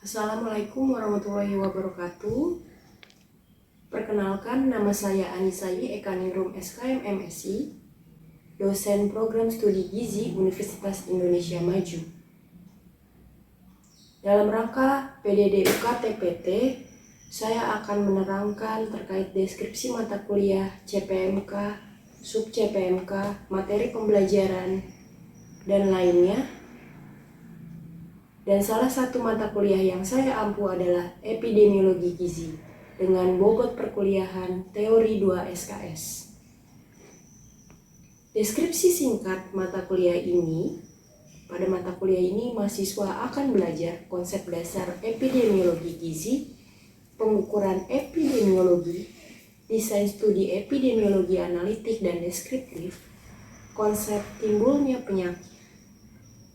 Assalamualaikum warahmatullahi wabarakatuh. Perkenalkan, nama saya Anisayi Ekaningrum SKM MSI, dosen program studi gizi Universitas Indonesia Maju. Dalam rangka PDD UKT-PT, saya akan menerangkan terkait deskripsi mata kuliah CPMK, sub CPMK, materi pembelajaran, dan lainnya. Dan salah satu mata kuliah yang saya ampu adalah epidemiologi gizi dengan bobot perkuliahan teori 2 SKS. Deskripsi singkat mata kuliah ini, pada mata kuliah ini mahasiswa akan belajar konsep dasar epidemiologi gizi, pengukuran epidemiologi, desain studi epidemiologi analitik dan deskriptif, konsep timbulnya penyakit,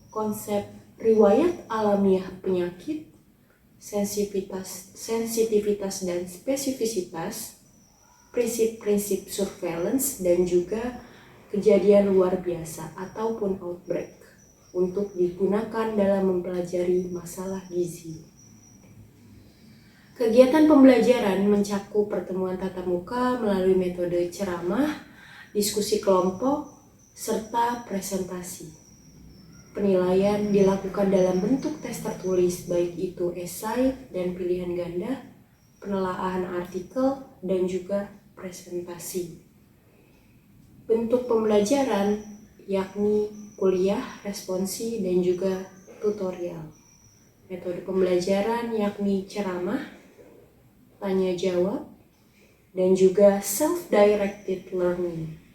konsep riwayat alamiah penyakit, sensitivitas dan spesifisitas, prinsip-prinsip surveillance, dan juga kejadian luar biasa ataupun outbreak untuk digunakan dalam mempelajari masalah gizi. Kegiatan pembelajaran mencakup pertemuan tatap muka melalui metode ceramah, diskusi kelompok, serta presentasi. Penilaian dilakukan dalam bentuk tes tertulis, baik itu esai dan pilihan ganda, penelaahan artikel, dan juga presentasi. Bentuk pembelajaran yakni kuliah, responsi, dan juga tutorial. Metode pembelajaran yakni ceramah, tanya jawab, dan juga self-directed learning.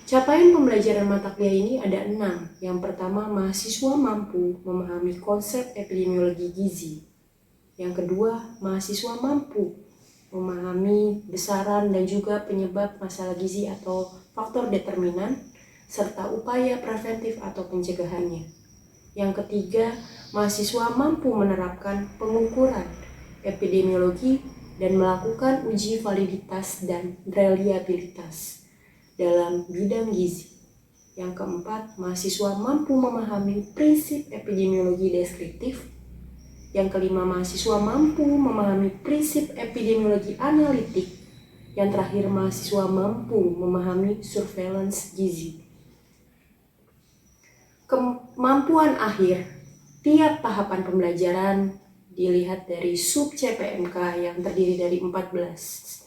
Capaian pembelajaran mata kuliah ini ada 6. Yang pertama, mahasiswa mampu memahami konsep epidemiologi gizi. Yang kedua, mahasiswa mampu memahami besaran dan juga penyebab masalah gizi atau faktor determinan, serta upaya preventif atau pencegahannya. Yang ketiga, mahasiswa mampu menerapkan pengukuran epidemiologi dan melakukan uji validitas dan reliabilitas dalam bidang gizi. Yang keempat, mahasiswa mampu memahami prinsip epidemiologi deskriptif. Yang kelima, mahasiswa mampu memahami prinsip epidemiologi analitik. Yang terakhir, mahasiswa mampu memahami surveillance gizi. Kemampuan akhir tiap tahapan pembelajaran dilihat dari sub CPMK yang terdiri dari 14.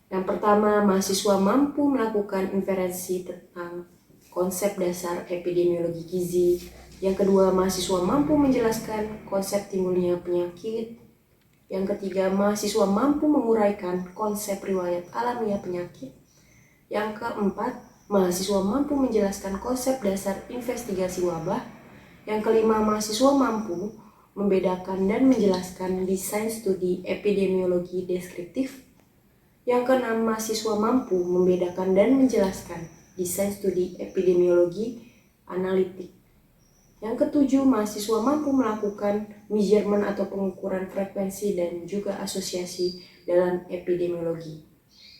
Yang pertama, mahasiswa mampu melakukan inferensi tentang konsep dasar epidemiologi gizi. Yang kedua, mahasiswa mampu menjelaskan konsep timbulnya penyakit. Yang ketiga, mahasiswa mampu menguraikan konsep riwayat alamiah penyakit. Yang keempat, mahasiswa mampu menjelaskan konsep dasar investigasi wabah. Yang kelima, mahasiswa mampu membedakan dan menjelaskan desain studi epidemiologi deskriptif. Yang keenam, mahasiswa mampu membedakan dan menjelaskan desain studi epidemiologi analitik. Yang ketujuh, mahasiswa mampu melakukan measurement atau pengukuran frekuensi dan juga asosiasi dalam epidemiologi.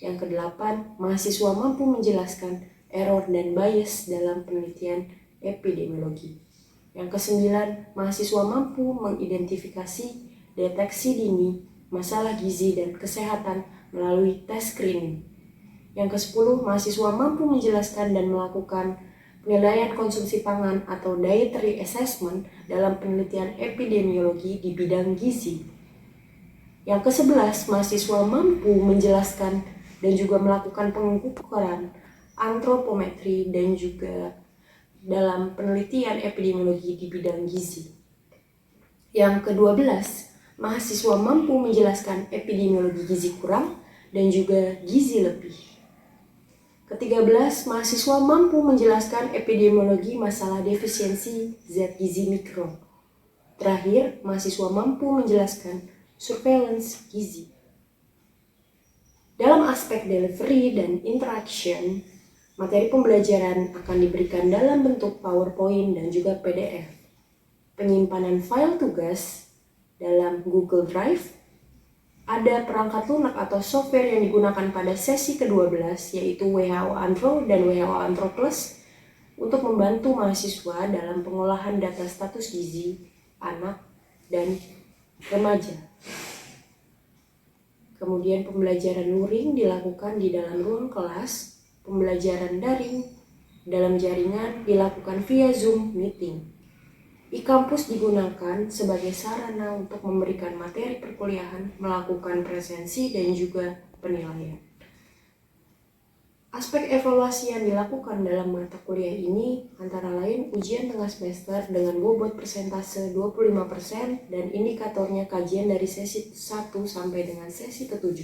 Yang kedelapan, mahasiswa mampu menjelaskan error dan bias dalam penelitian epidemiologi. Yang kesembilan, mahasiswa mampu mengidentifikasi deteksi dini masalah gizi dan kesehatan melalui tes screening. Yang ke-10, mahasiswa mampu menjelaskan dan melakukan penilaian konsumsi pangan atau dietary assessment dalam penelitian epidemiologi di bidang gizi. Yang ke-11, mahasiswa mampu menjelaskan dan juga melakukan pengukuran antropometri dan juga dalam penelitian epidemiologi di bidang gizi. Yang ke-12, mahasiswa mampu menjelaskan epidemiologi gizi kurang dan juga gizi lebih. Ke-13, mahasiswa mampu menjelaskan epidemiologi masalah defisiensi zat gizi mikro. Terakhir, mahasiswa mampu menjelaskan surveillance gizi. Dalam aspek delivery dan interaction, materi pembelajaran akan diberikan dalam bentuk PowerPoint dan juga PDF. Penyimpanan file tugas dalam Google Drive, ada perangkat lunak atau software yang digunakan pada sesi ke-12 yaitu WHO Andro dan WHO Andro Plus untuk membantu mahasiswa dalam pengolahan data status gizi anak dan remaja. Kemudian pembelajaran luring dilakukan di dalam ruang kelas, pembelajaran daring dalam jaringan dilakukan via Zoom meeting. E-kampus digunakan sebagai sarana untuk memberikan materi perkuliahan, melakukan presensi dan juga penilaian. Aspek evaluasi yang dilakukan dalam mata kuliah ini antara lain ujian tengah semester dengan bobot persentase 25% dan indikatornya kajian dari sesi 1 sampai dengan sesi ke-7.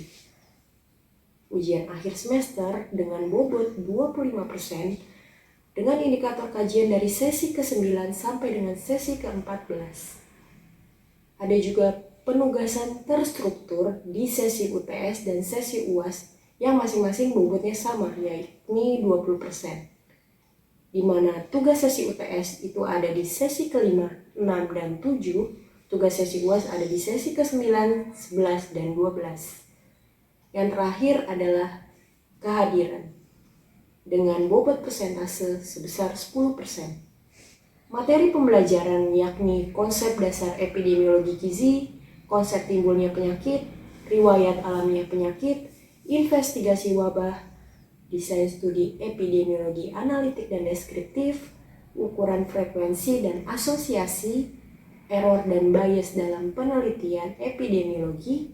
Ujian akhir semester dengan bobot 25% dengan indikator kajian dari sesi ke-9 sampai dengan sesi ke-14. Ada juga penugasan terstruktur di sesi UTS dan sesi UAS yang masing-masing bobotnya sama, yakni 20%. Di mana tugas sesi UTS itu ada di sesi ke-5, 6, dan 7, tugas sesi UAS ada di sesi ke-9, 11, dan 12. Yang terakhir adalah kehadiran, dengan bobot persentase sebesar 10%. Materi pembelajaran yakni konsep dasar epidemiologi gizi, konsep timbulnya penyakit, riwayat alamiah penyakit, investigasi wabah, desain studi epidemiologi analitik dan deskriptif, ukuran frekuensi dan asosiasi, error dan bias dalam penelitian epidemiologi,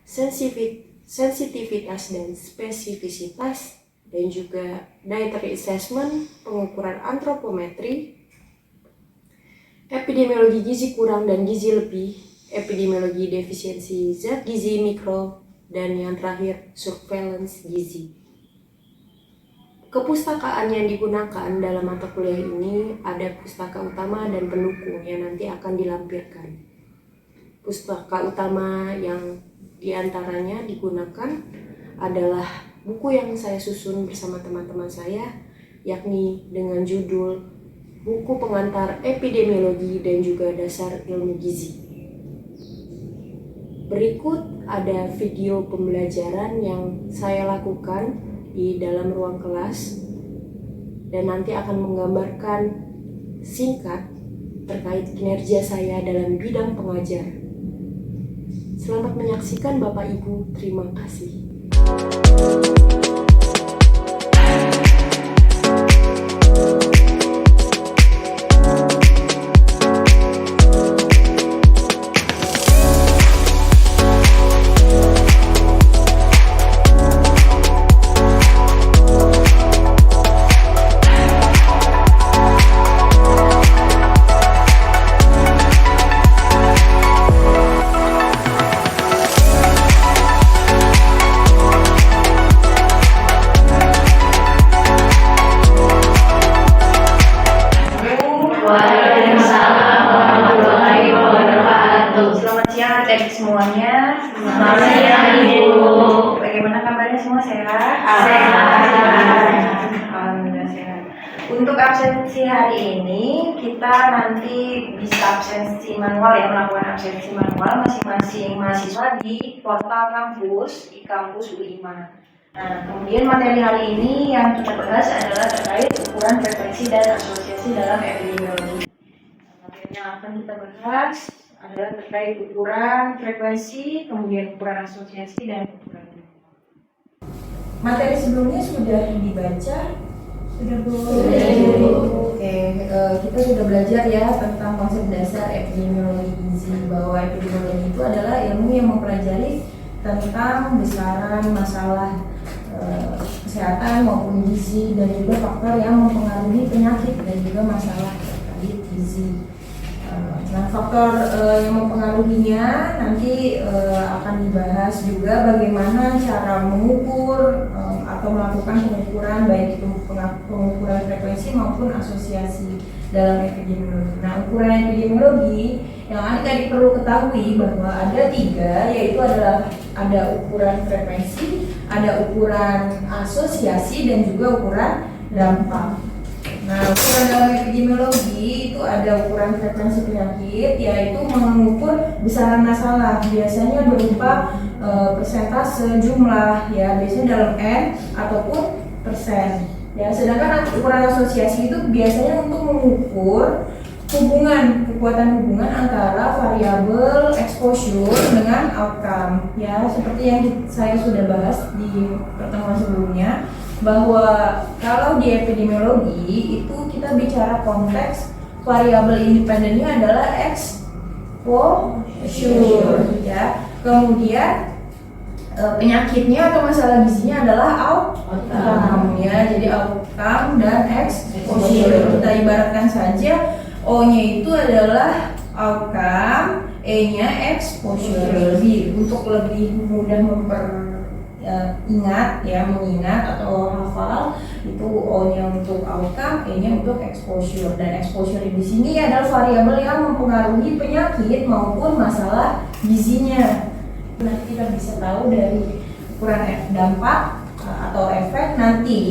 sensitivitas dan spesifisitas, dan juga dietary assessment, pengukuran antropometri, epidemiologi gizi kurang dan gizi lebih, epidemiologi defisiensi zat gizi mikro, dan yang terakhir surveillance gizi. Kepustakaan yang digunakan dalam mata kuliah ini ada pustaka utama dan pendukung yang nanti akan dilampirkan. Pustaka utama yang diantaranya digunakan adalah buku yang saya susun bersama teman-teman saya, yakni dengan judul Buku Pengantar Epidemiologi dan juga Dasar Ilmu Gizi. Berikut ada video pembelajaran yang saya lakukan di dalam ruang kelas dan nanti akan menggambarkan singkat terkait kinerja saya dalam bidang pengajar. Selamat menyaksikan Bapak Ibu, terima kasih. Semuanya, selamat siang Ibu. Bagaimana kabarnya semua, sehat? Alhamdulillah sehat. Untuk absensi hari ini kita nanti bisa absensi manual ya, melakukan absensi manual masing-masing mahasiswa di portal kampus e-kampus UI5. Nah, kemudian materi hari ini yang kita bahas adalah terkait ukuran frekuensi dan asosiasi dalam epidemiologi. Materi yang akan kita bahas adalah terkait ukuran frekuensi, kemudian ukuran asosiasi, dan ukuran. Materi sebelumnya sudah dibaca? Sudah Bu? Oke, kita sudah belajar ya tentang konsep dasar epidemiologi gizi, bahwa epidemiologi itu adalah ilmu yang mempelajari tentang besaran masalah kesehatan maupun gizi dan juga faktor yang mempengaruhi penyakit dan juga masalah terkait gizi. Nah, faktor yang mempengaruhinya nanti akan dibahas juga bagaimana cara mengukur atau melakukan pengukuran, baik itu pengukuran frekuensi maupun asosiasi dalam epidemiologi. Nah, ukuran epidemiologi yang adik-adik perlu ketahui bahwa ada 3, yaitu adalah ada ukuran frekuensi, ada ukuran asosiasi, dan juga ukuran dampak. Nah, ukuran dalam epidemiologi itu ada ukuran frekuensi penyakit, yaitu mengukur besaran masalah, biasanya berupa persentase jumlah ya, biasanya dalam N ataupun persen. Ya, sedangkan ukuran asosiasi itu biasanya untuk mengukur kekuatan hubungan antara variabel exposure dengan outcome. Ya, seperti yang saya sudah bahas di pertemuan sebelumnya, bahwa kalau di epidemiologi itu kita bicara konteks variabel independennya adalah exposure, ya. Kemudian penyakitnya atau masalah gizinya adalah outcome, ya. Jadi outcome dan exposure. Kita ibaratkan saja O-nya itu adalah outcome, E-nya exposure. Untuk lebih mudah ingat, ya, mengingat atau hafal, itu O-nya untuk outcome, E-nya untuk exposure. Dan exposure di sini adalah variabel yang mempengaruhi penyakit maupun masalah gizinya. Nanti kita bisa tahu dari ukuran dampak atau efek nanti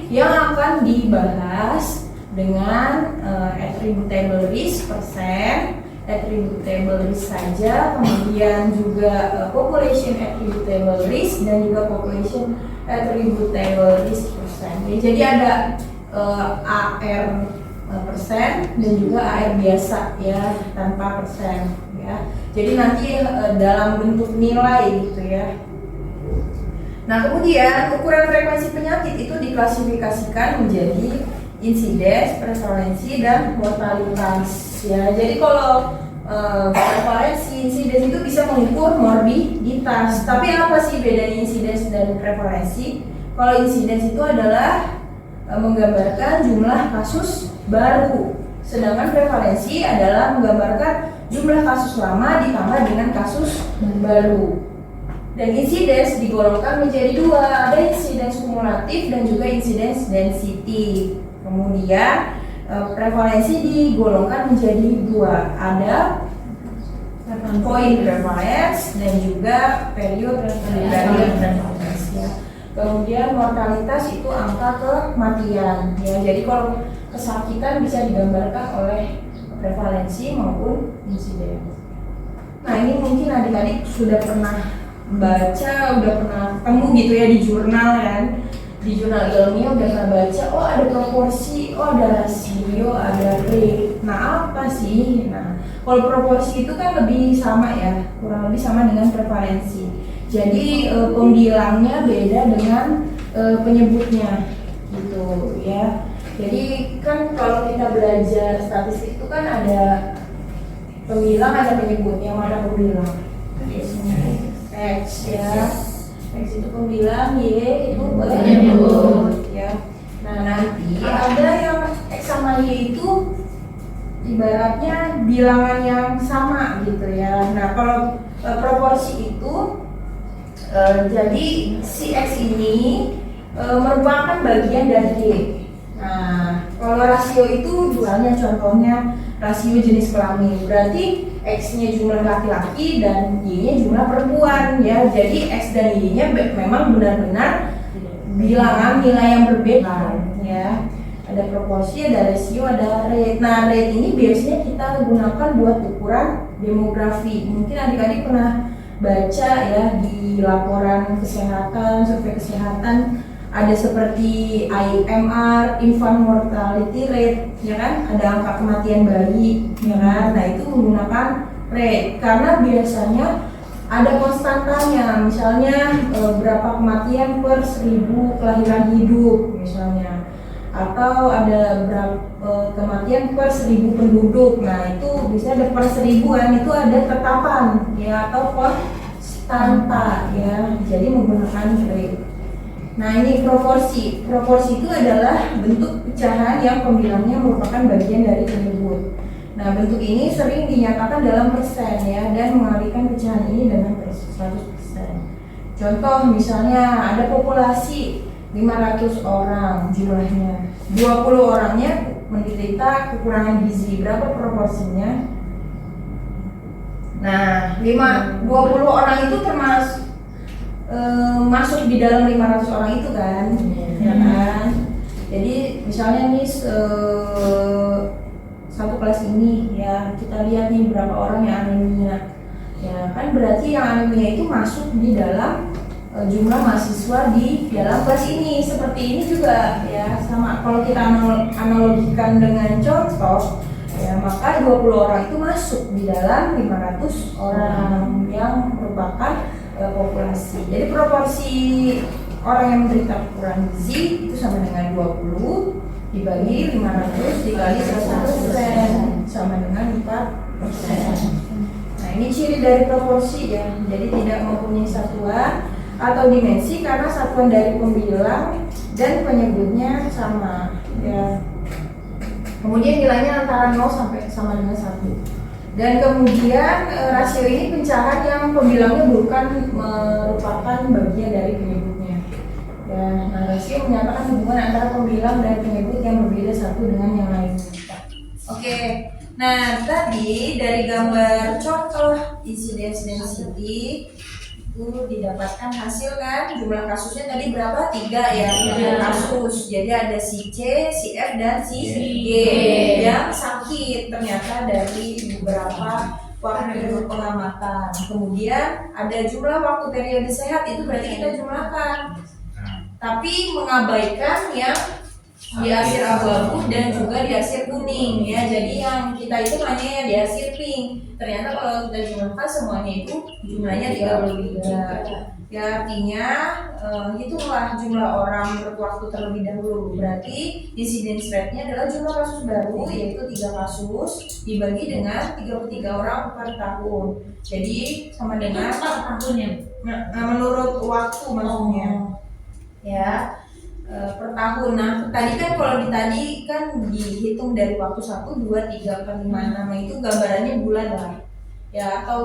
yang akan dibahas dengan attributable risk persen, attributable risk saja, kemudian juga population attributable risk dan juga population attributable risk persen. Jadi ada AR persen dan juga AR biasa, ya, tanpa persen, ya. Jadi nanti dalam bentuk nilai gitu, ya. Nah, kemudian ukuran frekuensi penyakit itu diklasifikasikan menjadi insidens, prevalensi, dan mortalitas, ya. Jadi kalau prevalensi, insidens itu bisa mengukur morbiditas. Tapi apa sih bedanya insidens dan prevalensi? Kalau insidens itu adalah menggambarkan jumlah kasus baru, sedangkan prevalensi adalah menggambarkan jumlah kasus lama ditambah dengan kasus baru. Dan insidens digolongkan menjadi dua, ada insidens kumulatif dan juga insidens density. Kemudian prevalensi digolongkan menjadi dua, ada point prevalence dan juga period prevalence, ya. Kemudian mortalitas itu angka kematian, ya. Jadi kalau kesakitan bisa digambarkan oleh prevalensi maupun insiden. Nah, ini mungkin adik-adik sudah pernah baca, udah pernah ketemu gitu ya di jurnal, kan. Di jurnal ilmiah udah pernah baca, oh ada proporsi, oh ada rasio, ada rate. Nah, apa sih? Nah, kalau proporsi itu kan lebih sama, ya, kurang lebih sama dengan prevalensi. Jadi pembilangnya beda dengan penyebutnya, gitu, ya. Jadi kan kalau kita belajar statistik itu kan ada pembilang, ada penyebut. Yang mana pembilang? X, ya. X itu pembilang, Y itu penyebut, ya. Nah, nanti ada yang X sama Y itu ibaratnya bilangan yang sama, gitu, ya. Nah, kalau proporsi itu jadi si X ini merupakan bagian dari Y. Nah, kalau rasio itu dualnya, contohnya rasio jenis kelamin, berarti X-nya jumlah laki-laki dan Y-nya jumlah perempuan, ya. Jadi X dan Y-nya memang benar-benar bilangan nilai yang berbeda, ya. Ada proporsi, ada rasio, ada rate. Nah, rate ini biasanya kita gunakan buat ukuran demografi. Mungkin adik-adik pernah baca, ya, di laporan kesehatan, survei kesehatan, ada seperti IMR, infant mortality rate, ya kan, ada angka kematian bayi, ya kan. Nah, itu menggunakan rate karena biasanya ada konstantanya, misalnya berapa kematian per 1000 kelahiran hidup, misalnya, atau ada berapa kematian per 1000 penduduk. Nah, itu bisa ada per 1000-an, itu ada tetapan, ya, atau konstanta, ya. Jadi menggunakan rate. Nah, ini proporsi. Proporsi itu adalah bentuk pecahan yang pembilangnya merupakan bagian dari penyebut. Nah, bentuk ini sering dinyatakan dalam persen, ya, dan mengalihkan pecahan ini dengan 100%. Contoh misalnya ada populasi 500 orang jumlahnya, 20 orangnya menderita kekurangan gizi, berapa proporsinya? Nah, 20 orang itu termasuk masuk di dalam 500 orang itu, kan, ya kan. Jadi misalnya nih satu kelas ini, ya, kita lihat nih berapa orang yang anemia, ya kan, berarti yang anemia itu masuk di dalam jumlah mahasiswa di dalam kelas ini. Seperti ini juga ya, sama kalau kita analogikan dengan contoh ya, maka 20 orang itu masuk di dalam 500 orang yang merupakan populasi. Jadi proporsi orang yang menderita kekurangan gizi itu sama dengan 20 dibagi 500 dikali 100% sama dengan 4%. Nah, ini ciri dari proporsi ya. Jadi tidak mempunyai satuan atau dimensi karena satuan dari pembilang dan penyebutnya sama ya. Kemudian nilainya antara 0 sampai sama dengan 1. Dan kemudian rasio ini pecahan yang pembilangnya bukan merupakan bagian dari penyebutnya. Ya, nah, rasio menyatakan hubungan antara pembilang dan penyebut yang berbeda satu dengan yang lainnya. Oke, nah tadi dari gambar contoh incidence density itu didapatkan hasil kan, jumlah kasusnya tadi berapa? 3 ya, 3 kasus. Jadi ada si C, si F, dan si G yang sakit ternyata dari beberapa waktu pengamatan. Kemudian ada jumlah waktu periode sehat, itu berarti kita jumlahkan. Tapi mengabaikan yang diarsir abu-abu dan juga diarsir kuning ya. Jadi yang kita itu hanya yang diarsir pink. Ternyata kalau kita jumlahkan semuanya itu jumlahnya 33. Ya artinya itulah jumlah orang berwaktu terlebih dahulu. Berarti incidence rate-nya adalah jumlah kasus baru, yaitu 3 kasus dibagi dengan 33 orang per tahun. Jadi sama dengan per tahunnya. Menurut waktu maksudnya. Ya. Per tahun. Nah, tadi kan kalau tadi kan dihitung dari waktu 1, 2, 3, 4, 5, 6 itu gambarannya bulan lah. Ya atau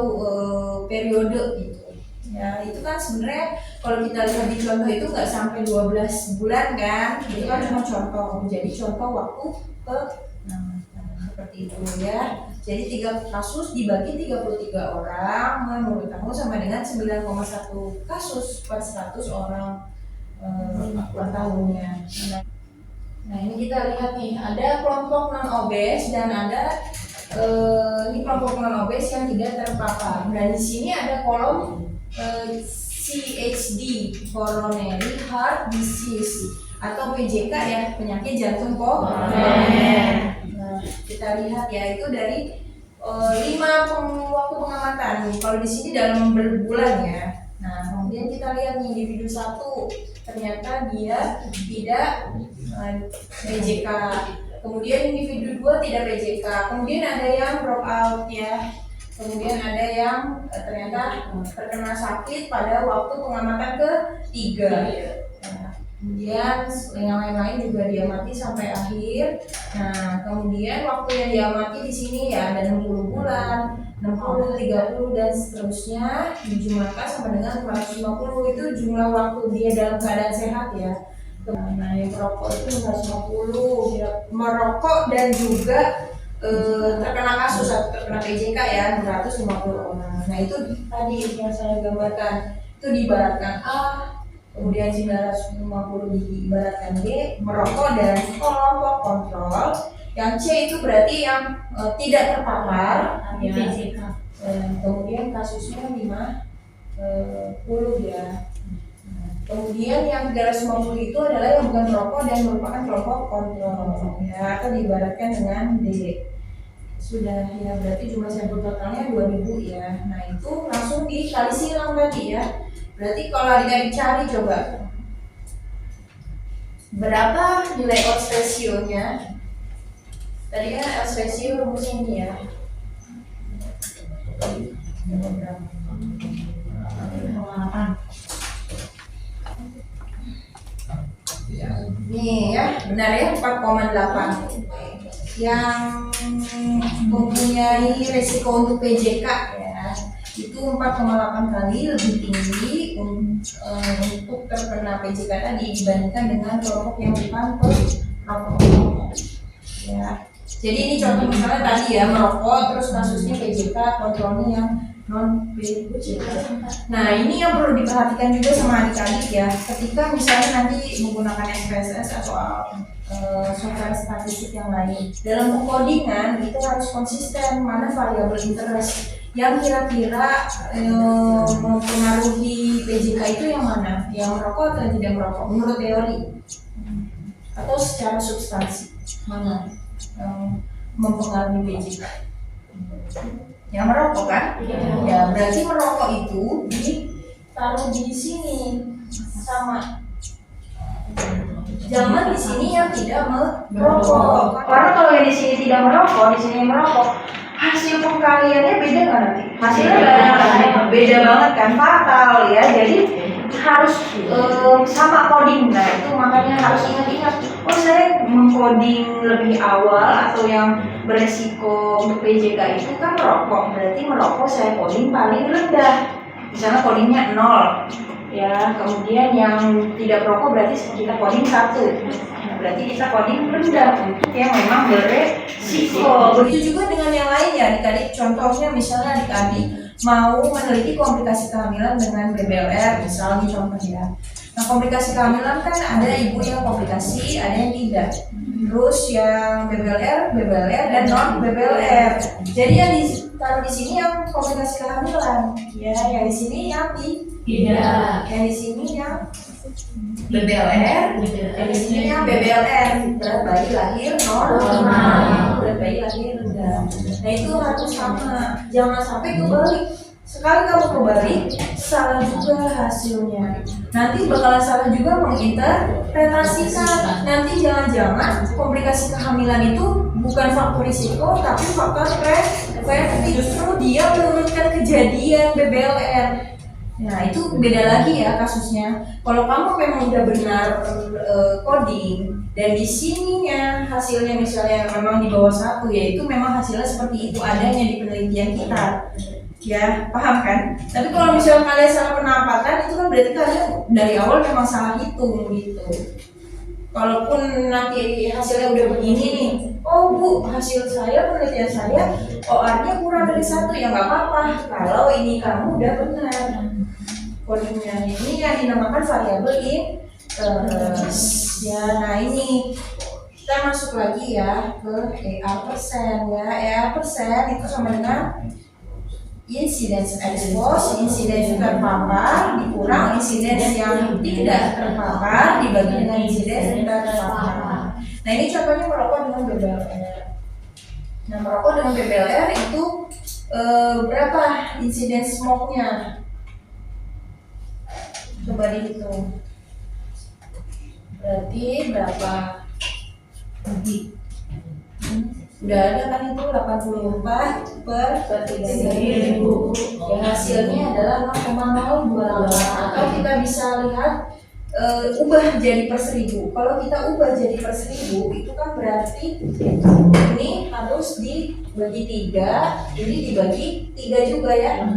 periode gitu. Ya, itu kan sebenarnya kalau kita lihat di contoh itu nggak sampai 12 bulan kan. Itu kan cuma contoh. Jadi contoh waktu ke seperti itu ya. Jadi 3 kasus dibagi 33 orang menurut kamu sama dengan 9,1 kasus per 100 orang per tahunnya. Nah ini kita lihat nih, ada kelompok non obes dan ada ini kelompok non obes yang tidak terpapar. Dan di sini ada kolom CHD, coronary heart disease atau PJK ya, penyakit jantung koroner. Nah kita lihat ya, itu dari 5 waktu pengamatan. Kalau di sini dalam berbulan ya. Nah kemudian kita lihat nih, individu 1 ternyata dia tidak PJK, kemudian individu 2 tidak PJK, kemudian ada yang drop out ya, kemudian ada yang ternyata terkena sakit pada waktu pengamatan ke-3 nah, kemudian yang lain-lain juga diamati sampai akhir. Nah kemudian waktu yang diamati di sini ya ada 60 bulan, 60, 30 dan seterusnya dijumlahkan sama dengan 450. Itu jumlah waktu dia dalam keadaan sehat ya. Nah yang merokok itu 450 ya, merokok dan juga terkena kasus atau terkena PJK ya 250 orang. Nah itu tadi yang saya gambarkan, itu diibaratkan A, kemudian 950 diibaratkan B, merokok dan kelompok kontrol. Yang C itu berarti yang tidak terpapar ya. Kemudian kasusnya 50 ya. Kemudian yang 350 itu adalah yang bukan perokok dan merupakan kelompok kontrol ya, atau diibaratkan dengan D. Sudah ya, berarti jumlah sampel totalnya 2000 ya. Nah itu langsung dikali silang tadi ya. Berarti kalau adik-adik cari coba berapa nilai odds ratio-nya. Tadi kan odds ratio rumusnya ini ya. Nih ya, benar ya, 4,8. Yang mempunyai resiko untuk PJK ya, itu 4,8 kali lebih tinggi untuk terkena PJK tadi dibandingkan dengan kelompok yang bukan perokok. Ya. Jadi ini contoh misalnya tadi ya, merokok terus kasusnya PJK, kontrolnya yang non PJK. Nah ini yang perlu diperhatikan juga sama adik-adik ya, ketika misalnya nanti menggunakan SPSS atau software statistik yang lain, dalam pengkodingan itu harus konsisten mana variabel interest Yang kira-kira mempengaruhi PJK itu yang mana? Yang merokok atau yang tidak merokok? Menurut teori atau secara substansi mana yang mempengaruhi PJK? Yang merokok kan? Ya berarti merokok itu ditaruh di sini sama. Jangan di sini yang tidak merokok. Karena kalau yang di sini tidak merokok, di sini merokok, hasil pengkaliannya beda nggak nanti? Hasilnya beda banget kan, fatal ya. Jadi harus sama coding. Nah itu makanya harus ingat-ingat. Oh saya mengcoding lebih awal atau yang beresiko untuk PJK itu kan merokok. Berarti merokok saya coding paling rendah. Misalnya codingnya 0. Ya, kemudian yang tidak merokok berarti kita coding 1. Nah, berarti kita coding rendah untuk yang memang beresiko. Begitu juga dengan yang lain ya adik-adik. Contohnya misalnya adik-adik mau meneliti komplikasi kehamilan dengan BBLR misalnya contoh ya. Nah komplikasi kehamilan kan ada ibu yang komplikasi, ada yang tidak. Terus yang BBLR dan non BBLR. Jadi yang ditaruh di sini yang komplikasi kehamilan, ya yang di sini yang tidak, yang di sini yang BBLR, yang di sini yang BBLR. Berat bayi lahir normal, berat bayi lahir rendah. Nah itu harus sama, jangan sampai kebalik. Sekali kamu kebalik, salah juga hasilnya. Nanti bakalan salah juga menginterpretasikan. Nanti jangan-jangan komplikasi kehamilan itu bukan faktor risiko, tapi faktor preventif. Justru dia menurunkan kejadian BBLR. Nah itu beda lagi ya kasusnya. Kalau kamu memang udah benar coding dan di sininya hasilnya misalnya memang di bawah 1, yaitu memang hasilnya seperti itu adanya di penelitian kita. Ya, paham kan? Tapi kalau misalnya kalian salah penempatan itu kan berarti kalian dari awal memang salah hitung gitu. Kalaupun nanti hasilnya udah begini nih, oh Bu, hasil saya penelitian saya OR-nya kurang dari 1, ya nggak apa-apa. Kalau ini kamu udah benar. Kodenya ini yang dinamakan variabel ya. Nah ini kita masuk lagi ya ke EA% ya. EA% itu sama dengan insidence expose, insidence terpapar dikurang insidence yang tidak terpapar dibagi dengan insidence terpapar. Nah ini contohnya merokok dengan BBLR. Nah merokok dengan BBLR itu berapa insidence smoke-nya? Coba dihitung. Berarti berapa? Udah ada kan itu 84 per 3.000. Ya hasilnya adalah 0,028. Atau kita bisa lihat ubah jadi per 1000. Kalau kita ubah jadi per 1000 itu kan berarti ini harus dibagi 3, ini dibagi 3 juga ya.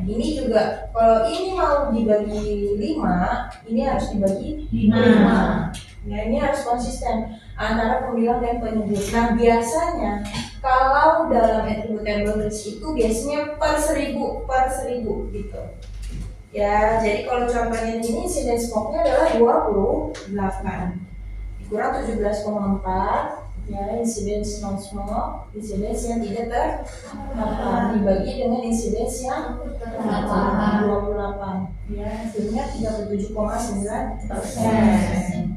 Ini juga kalau ini mau dibagi 5, ini harus dibagi 5. Ya ini harus konsisten antara pembilang dan penyebut. Nah biasanya kalau dalam attributable risk itu biasanya per 1000 gitu. Ya jadi kalau contohnya ini incidence smoke-nya adalah 28 dikurang 17,4 ya incidence non smoke, incidence yang tidak terpapar dibagi dengan incidence yang terpapar 28 ya hasilnya 37,9%.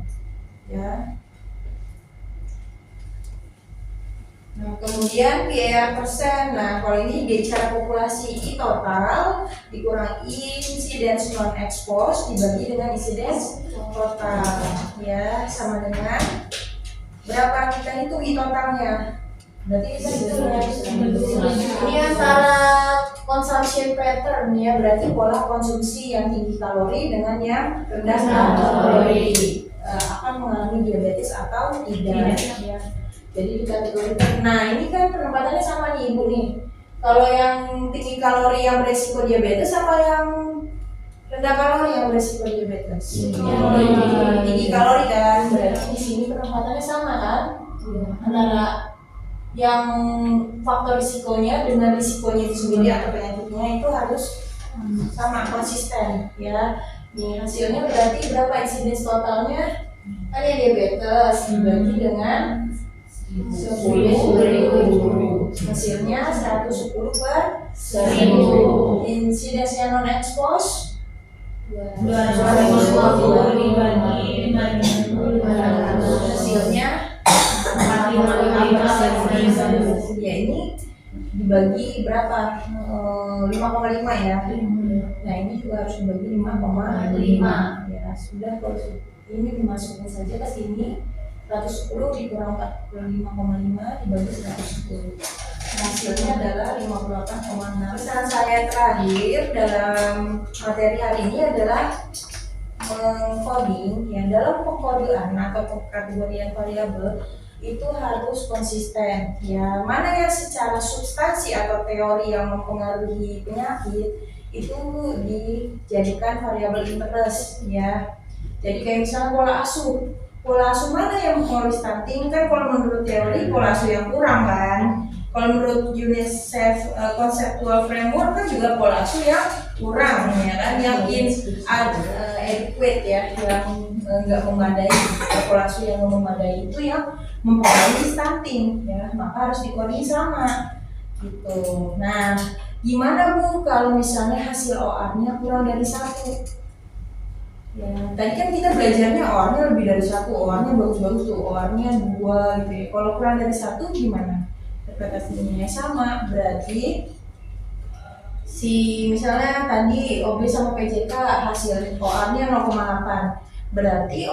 Ya. Nah, kemudian biaya persen. Nah, kalau ini bicara populasi I total dikurang incidence non expose dibagi dengan incidence total. Ya, sama dengan berapa kita hitung I totalnya? Berarti kita hitung ini antara consumption pattern ya, berarti pola konsumsi yang tinggi kalori dengan yang rendah kalori. Akan mengalami diabetes atau tidak ya. Jadi dikategorikan. Nah ini kan penempatannya sama nih ibu nih. Kalau yang tinggi kalori yang beresiko diabetes apa yang rendah kalori yang beresiko diabetes? Tinggi kalori kan. Berarti di sini penempatannya sama kan? Antara yang faktor risikonya dengan risikonya itu sendiri atau penyakitnya itu harus sama konsisten ya. Nih hasilnya berarti berapa insidence totalnya? Kan ya diabetes dibagi dengan 10.000. Hasilnya 110 per 1000. Insidensnya non expose 250 dibagi 5.500. hasilnya 45%. ya ini dibagi berapa? 5,5 ya. Nah ini juga harus dibagi 5,5 ya. Sudah kalau ini dimasukkan saja ke sini 110 dikurang 45,5 dibagi 110. Hasilnya adalah 58,6. Pesan saya terakhir dalam materi hari ini adalah mengcoding yang dalam pengkodean atau pengkategorian variabel itu harus konsisten ya. Mana yang secara substansi atau teori yang mempengaruhi penyakit itu dijadikan variabel interest ya. Jadi kayak misalnya pola asuh mana yang mempengaruhi stunting kan, kalau menurut teori pola asuh yang kurang kan. Kalau menurut UNICEF conceptual framework kan juga pola asuh yang kurang ya kan, yang inadequate ya, yang nggak memadai. Pola asuh yang memadai itu yang mempengaruhi stunting ya, maka harus dikoding sama gitu. Nah, gimana Bu kalau misalnya hasil OR-nya kurang dari 1? Ya, tadi kan kita belajarnya OR-nya lebih dari 1, OR-nya bagus-bagus tuh, OR-nya 2 gitu ya. Kalau kurang dari 1 gimana? Interpretasinya sama, berarti misalnya tadi OB sama PJK hasil OR-nya 0,8. Berarti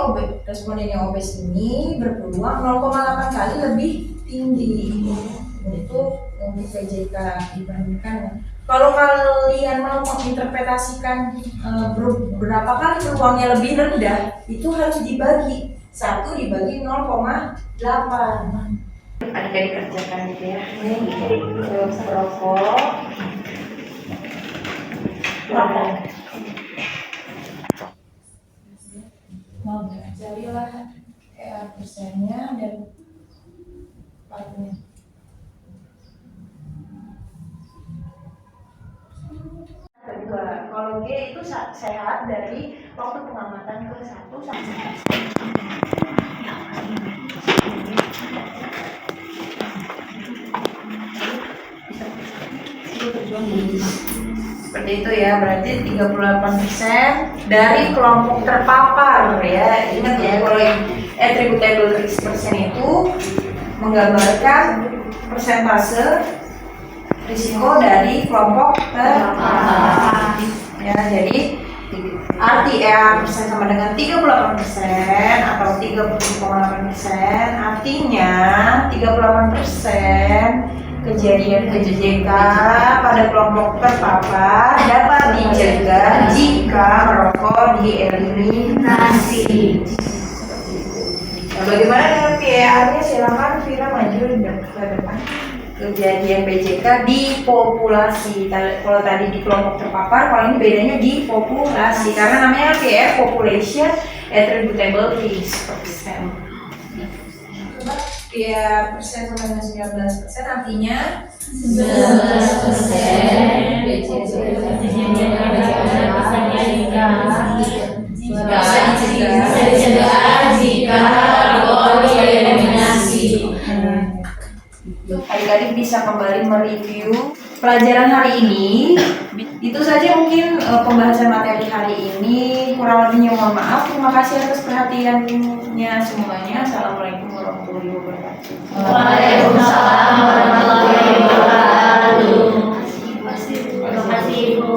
responden yang obes ini berpeluang 0,8 kali lebih tinggi untuk PJK dibandingkan. Kalau kalian mau menginterpretasikan berapa kali peluangnya lebih rendah, itu harus dibagi 1 dibagi 0,8. Adik-adik kerjakan gitu ya. Ini rokok. Mau carilah persennya dan partnya. Kedua, kalau G itu sehat dari waktu pengamatan ke 1 sampai seperti itu ya. Berarti 38% dari kelompok terpapar ya. Ingat ya, kalau attributable risk percent itu menggambarkan persentase risiko dari kelompok terpapar ya. Jadi arti persen sama dengan 38% atau 30,8%, artinya 38% kejadian PJK pada kelompok terpapar dapat dicegah jika merokok dieliminasi. Nah, bagaimana dengan PER-nya? Silakan Vira maju ke depan. Kejadian PJK di populasi. Kalau tadi di kelompok terpapar, kalau ini bedanya di populasi karena namanya PER, population attributable risk percent. PER persen sama dengan 19% artinya 19% jika merokok dieliminasi. Adik-adik bisa kembali mereview pelajaran hari ini. Itu saja mungkin pembahasan materi hari ini. Kurang lebihnya mohon maaf. Terima kasih atas perhatiannya semuanya. Assalamualaikum warahmatullahi wabarakatuh. Waalaikumsalam warahmatullahi wabarakatuh. Terima kasih, Ibu.